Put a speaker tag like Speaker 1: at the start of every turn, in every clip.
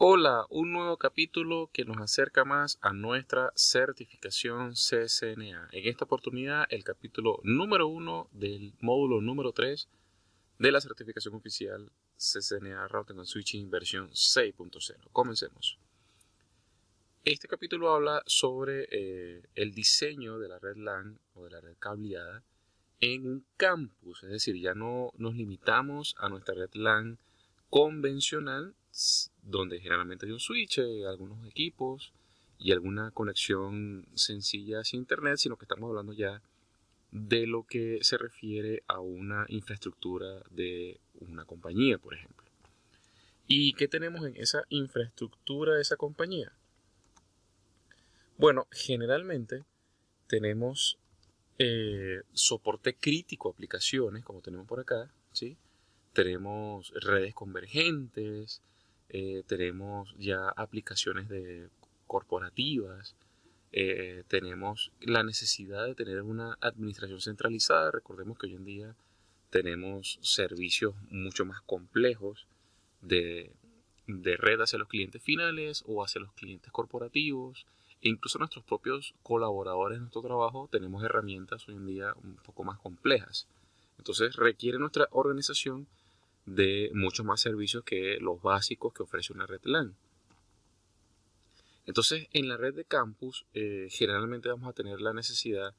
Speaker 1: Hola, un nuevo capítulo que nos acerca más a nuestra certificación CCNA. En esta oportunidad, el capítulo número 1 del módulo número 3 de la certificación oficial CCNA Routing and Switching versión 6.0. Comencemos. Este capítulo habla sobre el diseño de la red LAN o de la red cableada en un campus, es decir, ya no nos limitamos a nuestra red LAN convencional, donde generalmente hay un switch, algunos equipos y alguna conexión sencilla hacia internet, sino que estamos hablando ya de lo que se refiere a una infraestructura de una compañía, por ejemplo. ¿Y qué tenemos en esa infraestructura de esa compañía? Bueno, generalmente tenemos soporte crítico a aplicaciones, como tenemos por acá, ¿sí? Tenemos redes convergentes, tenemos ya aplicaciones corporativas, tenemos la necesidad de tener una administración centralizada. Recordemos que hoy en día tenemos servicios mucho más complejos de, de red hacia los clientes finales o hacia los clientes corporativos. E incluso nuestros propios colaboradores en nuestro trabajo tenemos herramientas hoy en día un poco más complejas. Entonces requiere nuestra organización de muchos más servicios que los básicos que ofrece una red LAN. Entonces, en la red de campus, generalmente vamos a tener la necesidad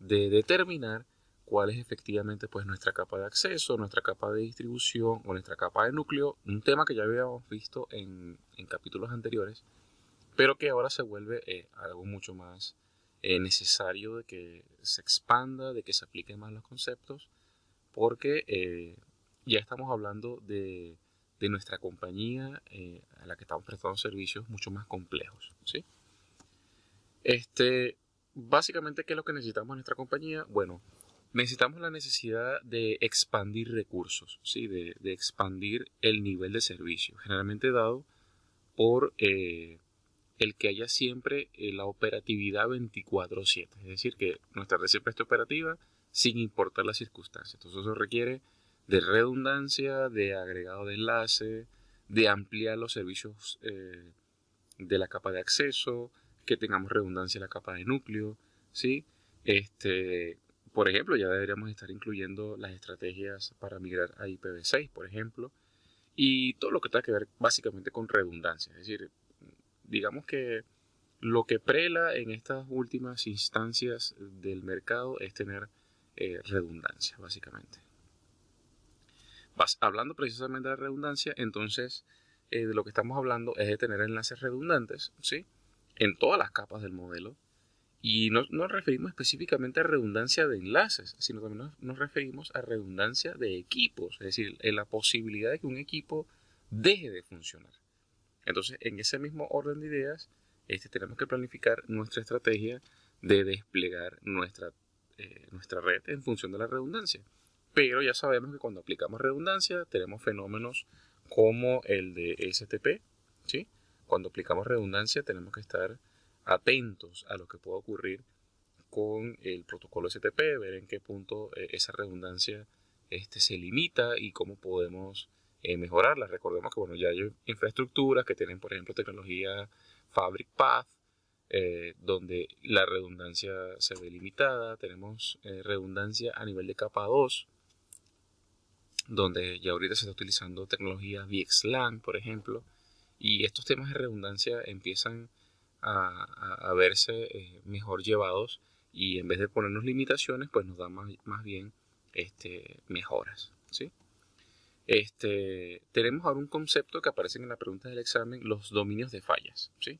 Speaker 1: de determinar cuál es efectivamente pues, nuestra capa de acceso, nuestra capa de distribución o nuestra capa de núcleo, un tema que ya habíamos visto en capítulos anteriores, pero que ahora se vuelve algo mucho más necesario de que se expanda, de que se apliquen más los conceptos, porque ya estamos hablando de nuestra compañía a la que estamos prestando servicios mucho más complejos, ¿sí? Básicamente, ¿qué es lo que necesitamos en nuestra compañía? Bueno, necesitamos la necesidad de expandir recursos, ¿sí? De expandir el nivel de servicio, generalmente dado por el que haya siempre la operatividad 24/7, es decir, que nuestra red siempre esté operativa sin importar las circunstancias. Entonces eso requiere de redundancia, de agregado de enlace, de ampliar los servicios de la capa de acceso, que tengamos redundancia en la capa de núcleo, ¿sí? Por ejemplo, ya deberíamos estar incluyendo las estrategias para migrar a IPv6, por ejemplo, y todo lo que tenga que ver básicamente con redundancia. Es decir, digamos que lo que prela en estas últimas instancias del mercado es tener redundancia, básicamente. Hablando precisamente de la redundancia, entonces de lo que estamos hablando es de tener enlaces redundantes, ¿sí? En todas las capas del modelo. Y no nos referimos específicamente a redundancia de enlaces, sino también nos referimos a redundancia de equipos, es decir, en la posibilidad de que un equipo deje de funcionar. Entonces, en ese mismo orden de ideas, tenemos que planificar nuestra estrategia de desplegar nuestra red en función de la redundancia. Pero ya sabemos que cuando aplicamos redundancia tenemos fenómenos como el de STP, ¿sí? Cuando aplicamos redundancia tenemos que estar atentos a lo que pueda ocurrir con el protocolo STP, ver en qué punto esa redundancia se limita y cómo podemos mejorarla. Recordemos que bueno, ya hay infraestructuras que tienen, por ejemplo, tecnología Fabric Path, donde la redundancia se ve limitada. Tenemos redundancia a nivel de capa 2, donde ya ahorita se está utilizando tecnología VXLAN, por ejemplo, y estos temas de redundancia empiezan a verse mejor llevados, y en vez de ponernos limitaciones, pues nos da más bien mejoras, ¿sí? Tenemos ahora un concepto que aparece en la pregunta del examen, los dominios de fallas, ¿sí?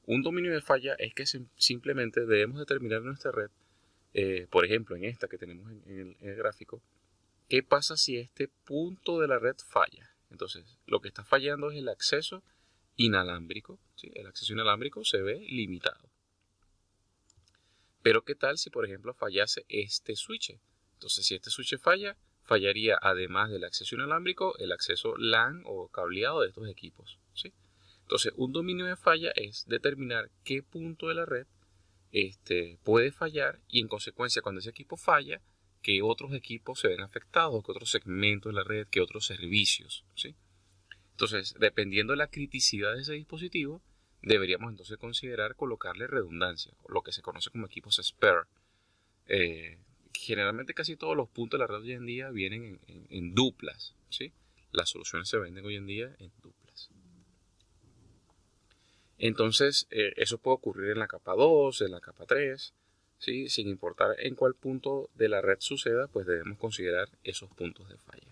Speaker 1: Un dominio de falla es que simplemente debemos determinar en nuestra red, por ejemplo, en esta que tenemos en el gráfico, ¿qué pasa si este punto de la red falla? Entonces, lo que está fallando es el acceso inalámbrico, ¿sí? El acceso inalámbrico se ve limitado. Pero ¿qué tal si, por ejemplo, fallase este switch? Entonces, si este switch falla, fallaría, además del acceso inalámbrico, el acceso LAN o cableado de estos equipos, ¿sí? Entonces, un dominio de falla es determinar qué punto de la red puede fallar, y en consecuencia, cuando ese equipo falla, que otros equipos se ven afectados, que otros segmentos de la red, que otros servicios, ¿sí? Entonces, dependiendo de la criticidad de ese dispositivo, deberíamos entonces considerar colocarle redundancia, lo que se conoce como equipos spare. Generalmente casi todos los puntos de la red hoy en día vienen en duplas, ¿sí? Las soluciones se venden hoy en día en duplas. Entonces, eso puede ocurrir en la capa 2, en la capa 3, ¿sí? Sin importar en cuál punto de la red suceda, pues debemos considerar esos puntos de falla.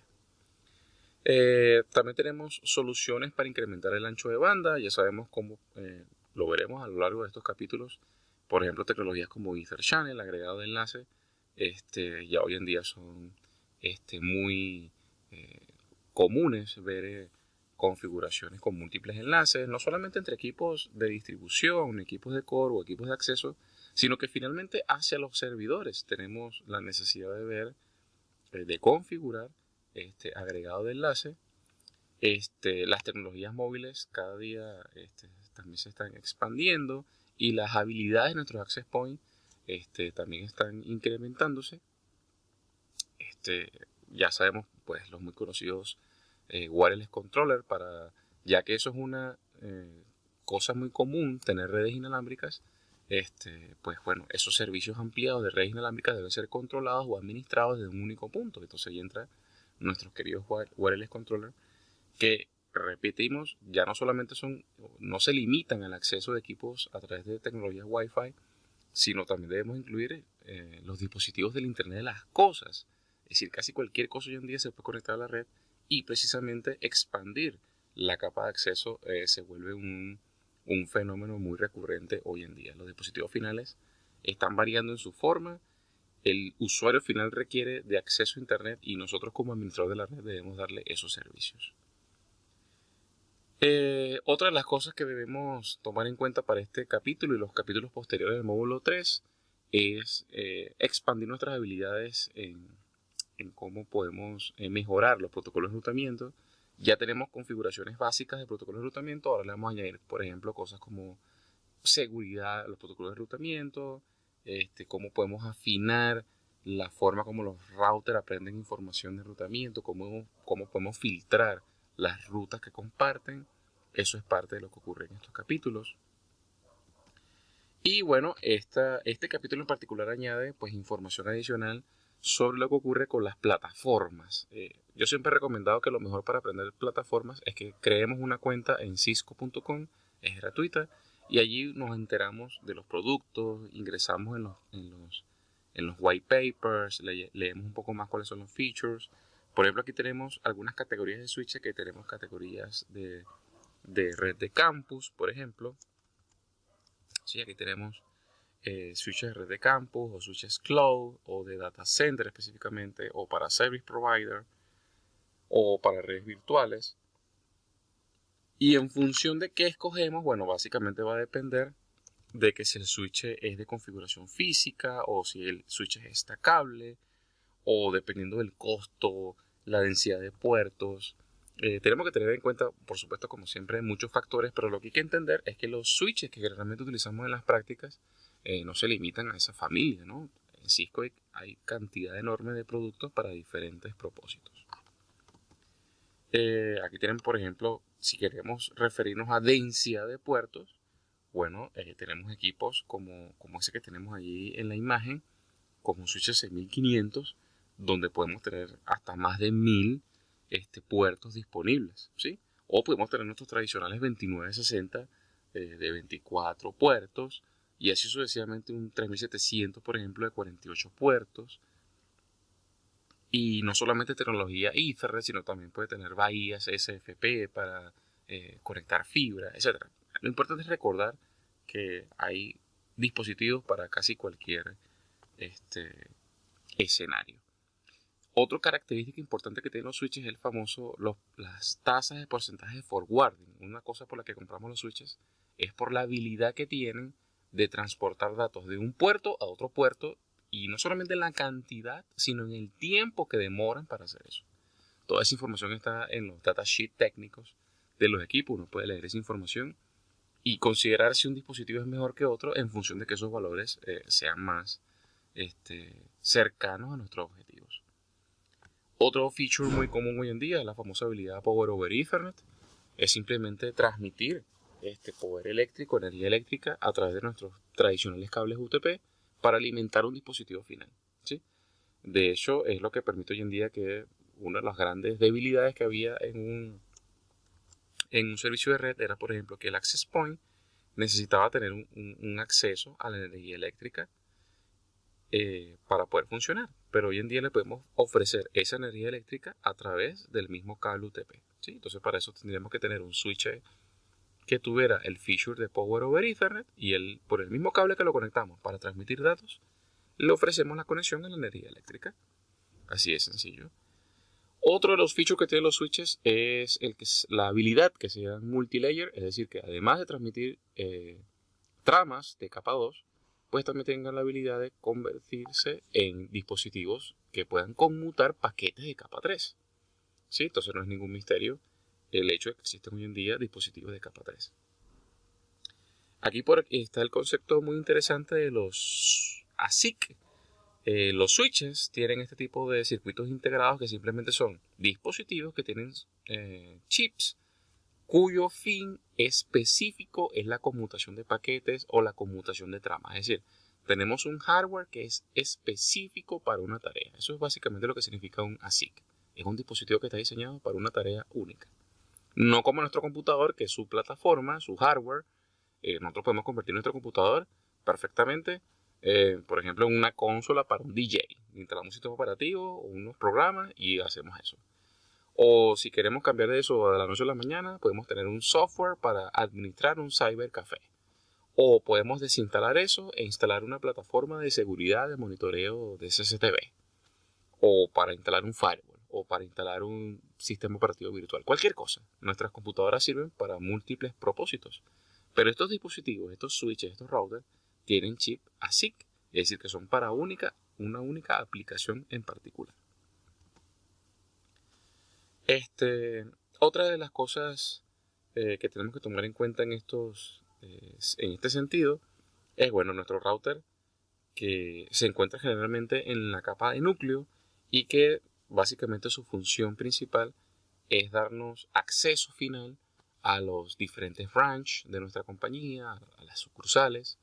Speaker 1: También tenemos soluciones para incrementar el ancho de banda. Ya sabemos cómo, lo veremos a lo largo de estos capítulos. Por ejemplo, tecnologías como Ether Channel, agregado de enlace, ya hoy en día son muy comunes ver configuraciones con múltiples enlaces, no solamente entre equipos de distribución, equipos de core o equipos de acceso, sino que finalmente hacia los servidores tenemos la necesidad de ver, de configurar agregado de enlace. Las tecnologías móviles cada día también se están expandiendo y las habilidades de nuestros access points también están incrementándose. Ya sabemos pues los muy conocidos wireless controller, ya que eso es una cosa muy común, tener redes inalámbricas. Pues bueno, esos servicios ampliados de redes inalámbricas deben ser controlados o administrados desde un único punto. Entonces ahí entra nuestros queridos wireless controller, que repetimos, ya no solamente no se limitan al acceso de equipos a través de tecnologías Wi-Fi, sino también debemos incluir los dispositivos del Internet de las cosas. Es decir, casi cualquier cosa hoy en día se puede conectar a la red, y precisamente expandir la capa de acceso se vuelve un fenómeno muy recurrente hoy en día. Los dispositivos finales están variando en su forma, el usuario final requiere de acceso a Internet y nosotros como administrador de la red debemos darle esos servicios. Otra de las cosas que debemos tomar en cuenta para este capítulo y los capítulos posteriores del módulo 3 es expandir nuestras habilidades en cómo podemos mejorar los protocolos de enrutamiento. Ya tenemos configuraciones básicas de protocolos de enrutamiento, ahora le vamos a añadir, por ejemplo, cosas como seguridad a los protocolos de enrutamiento, cómo podemos afinar la forma como los routers aprenden información de enrutamiento, cómo podemos filtrar las rutas que comparten. Eso es parte de lo que ocurre en estos capítulos. Y bueno, este capítulo en particular añade pues información adicional sobre lo que ocurre con las plataformas. Yo siempre he recomendado que lo mejor para aprender plataformas es que creemos una cuenta en cisco.com, es gratuita, y allí nos enteramos de los productos, ingresamos en los white papers, leemos un poco más cuáles son los features. Por ejemplo, aquí tenemos algunas categorías de switches, que tenemos categorías de red de campus, por ejemplo. Sí, aquí tenemos switches de red de campus, o switches cloud, o de data center específicamente, o para service provider, o para redes virtuales. Y en función de qué escogemos, bueno, básicamente va a depender de que si el switch es de configuración física, o si el switch es destacable, o dependiendo del costo, la densidad de puertos. Tenemos que tener en cuenta, por supuesto, como siempre, muchos factores, pero lo que hay que entender es que los switches que generalmente utilizamos en las prácticas no se limitan a esa familia, ¿no? En Cisco hay cantidad enorme de productos para diferentes propósitos. Aquí tienen, por ejemplo, si queremos referirnos a densidad de puertos, bueno, tenemos equipos como ese que tenemos allí en la imagen, como switches 6500, donde podemos tener hasta más de 1000 puertos disponibles, ¿sí? O podemos tener nuestros tradicionales 2960 de 24 puertos, y así sucesivamente un 3700, por ejemplo, de 48 puertos. Y no solamente tecnología Ethernet, sino también puede tener bahías SFP para conectar fibra, etc. Lo importante es recordar que hay dispositivos para casi cualquier escenario. Otra característica importante que tienen los switches es el famoso, las tasas de porcentaje de forwarding. Una cosa por la que compramos los switches es por la habilidad que tienen de transportar datos de un puerto a otro puerto, y no solamente en la cantidad, sino en el tiempo que demoran para hacer eso. Toda esa información está en los datasheets técnicos de los equipos. Uno puede leer esa información y considerar si un dispositivo es mejor que otro en función de que esos valores sean más cercanos a nuestros objetivos. Otro feature muy común hoy en día es la famosa habilidad Power over Ethernet. es simplemente transmitir poder eléctrico, energía eléctrica, a través de nuestros tradicionales cables UTP para alimentar un dispositivo final, ¿sí? De hecho, es lo que permite hoy en día que una de las grandes debilidades que había en un servicio de red era, por ejemplo, que el access point necesitaba tener un acceso a la energía eléctrica para poder funcionar. Pero hoy en día le podemos ofrecer esa energía eléctrica a través del mismo cable UTP, ¿sí? Entonces para eso tendríamos que tener un switch que tuviera el feature de Power over Ethernet y por el mismo cable que lo conectamos para transmitir datos, le ofrecemos la conexión a la energía eléctrica. Así de sencillo. Otro de los features que tienen los switches es la habilidad que se llama multilayer, es decir, que además de transmitir tramas de capa 2, pues también tengan la habilidad de convertirse en dispositivos que puedan conmutar paquetes de capa 3. ¿Sí? Entonces no es ningún misterio el hecho de que existen hoy en día dispositivos de capa 3. Aquí está el concepto muy interesante de los ASIC. Los switches tienen este tipo de circuitos integrados que simplemente son dispositivos que tienen chips cuyo fin específico es la conmutación de paquetes o la conmutación de tramas. Es decir, tenemos un hardware que es específico para una tarea. Eso es básicamente lo que significa un ASIC. Es un dispositivo que está diseñado para una tarea única. No como nuestro computador, que es su plataforma, su hardware. Nosotros podemos convertir nuestro computador perfectamente, por ejemplo, en una consola para un DJ. Instalamos un sistema operativo o unos programas y hacemos eso. O si queremos cambiar de eso de la noche a la mañana, podemos tener un software para administrar un cybercafé. O podemos desinstalar eso e instalar una plataforma de seguridad de monitoreo de CCTV. O para instalar un firewall. O para instalar un sistema operativo virtual. Cualquier cosa. Nuestras computadoras sirven para múltiples propósitos. Pero estos dispositivos, estos switches, estos routers, tienen chip ASIC. Es decir, que son para una única aplicación en particular. Otra de las cosas que tenemos que tomar en cuenta en este sentido es, bueno, nuestro router que se encuentra generalmente en la capa de núcleo y que básicamente su función principal es darnos acceso final a los diferentes branch de nuestra compañía, a las sucursales,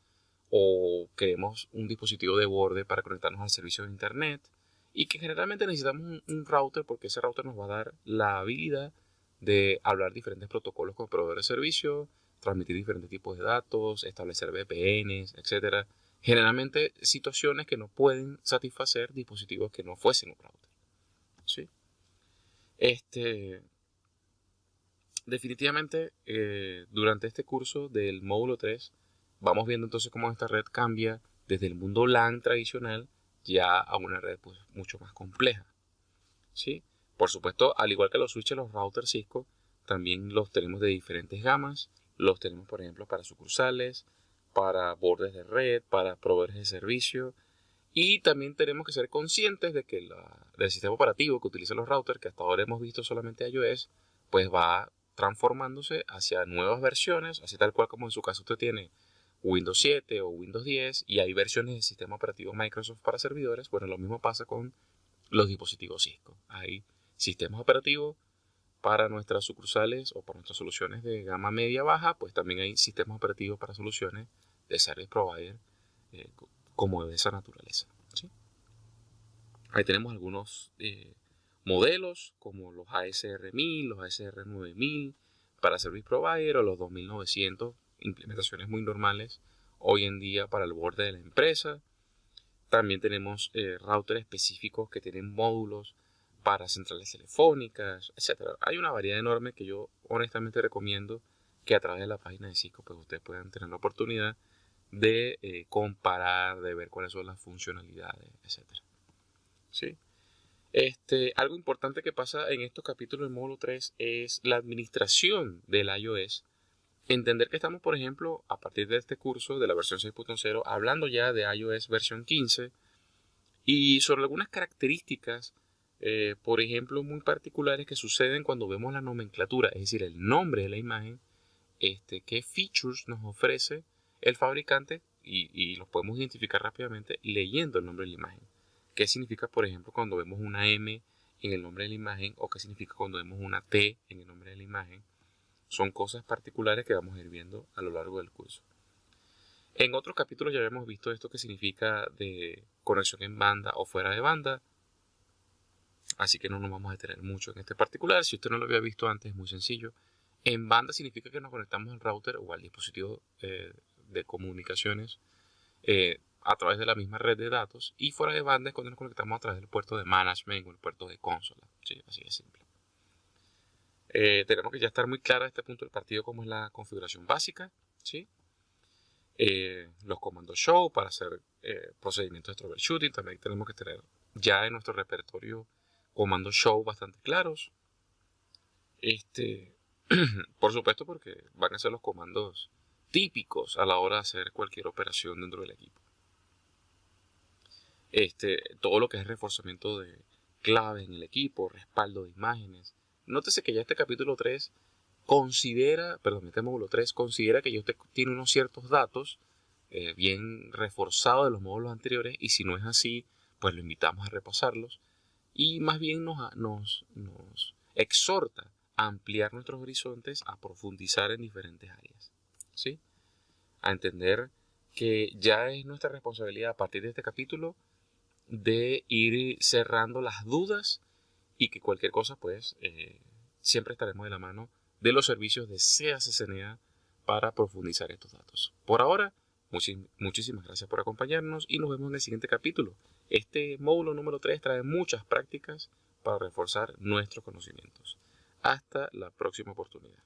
Speaker 1: o queremos un dispositivo de borde para conectarnos al servicio de internet, y que generalmente necesitamos un router porque ese router nos va a dar la habilidad de hablar diferentes protocolos con proveedores de servicio, transmitir diferentes tipos de datos, establecer VPNs, etc. Generalmente situaciones que no pueden satisfacer dispositivos que no fuesen un router. ¿Sí? Definitivamente, durante este curso del módulo 3, vamos viendo entonces cómo esta red cambia desde el mundo LAN tradicional ya a una red pues, mucho más compleja. ¿Sí? Por supuesto, al igual que los switches, los routers Cisco, también los tenemos de diferentes gamas. Los tenemos, por ejemplo, para sucursales, para bordes de red, para proveedores de servicio. Y también tenemos que ser conscientes de que el sistema operativo que utilizan los routers, que hasta ahora hemos visto solamente iOS, pues va transformándose hacia nuevas versiones, así tal cual como en su caso usted tiene Windows 7 o Windows 10 y hay versiones de sistema operativo Microsoft para servidores. Bueno, lo mismo pasa con los dispositivos Cisco. Hay sistemas operativos para nuestras sucursales o para nuestras soluciones de gama media baja, pues también hay sistemas operativos para soluciones de service provider como de esa naturaleza. ¿Sí? Ahí tenemos algunos modelos como los ASR1000, los ASR9000 para service provider o los 2900, implementaciones muy normales hoy en día para el borde de la empresa. También tenemos routers específicos que tienen módulos para centrales telefónicas, etc. Hay una variedad enorme que yo honestamente recomiendo que a través de la página de Cisco pues ustedes puedan tener la oportunidad de comparar, de ver cuáles son las funcionalidades, etc. ¿Sí? Algo importante que pasa en estos capítulos del módulo 3 es la administración del iOS. Entender que estamos, por ejemplo, a partir de este curso de la versión 6.0, hablando ya de iOS versión 15 y sobre algunas características, por ejemplo, muy particulares que suceden cuando vemos la nomenclatura, es decir, el nombre de la imagen, qué features nos ofrece el fabricante y los podemos identificar rápidamente leyendo el nombre de la imagen. ¿Qué significa, por ejemplo, cuando vemos una M en el nombre de la imagen o qué significa cuando vemos una T en el nombre de la imagen? Son cosas particulares que vamos a ir viendo a lo largo del curso. En otros capítulos ya habíamos visto esto que significa de conexión en banda o fuera de banda, así que no nos vamos a detener mucho en este particular. Si usted no lo había visto antes, es muy sencillo. En banda significa que nos conectamos al router o al dispositivo de comunicaciones a través de la misma red de datos, y fuera de banda es cuando nos conectamos a través del puerto de management o el puerto de consola. Sí, así de simple. Tenemos que ya estar muy clara a este punto del partido cómo es la configuración básica, ¿sí? Los comandos show para hacer procedimientos de troubleshooting. También tenemos que tener ya en nuestro repertorio comandos show bastante claros. Por supuesto, porque van a ser los comandos típicos a la hora de hacer cualquier operación dentro del equipo. Todo lo que es reforzamiento de claves en el equipo, respaldo de imágenes. Nótese que ya este capítulo 3 este módulo 3 considera que ya usted tiene unos ciertos datos bien reforzados de los módulos anteriores, y si no es así, pues lo invitamos a repasarlos, y más bien nos exhorta a ampliar nuestros horizontes, a profundizar en diferentes áreas, ¿sí? A entender que ya es nuestra responsabilidad a partir de este capítulo de ir cerrando las dudas, y que cualquier cosa pues siempre estaremos de la mano de los servicios de CACCNA para profundizar estos datos. Por ahora, muchísimas gracias por acompañarnos y nos vemos en el siguiente capítulo. Este módulo número 3 trae muchas prácticas para reforzar nuestros conocimientos. Hasta la próxima oportunidad.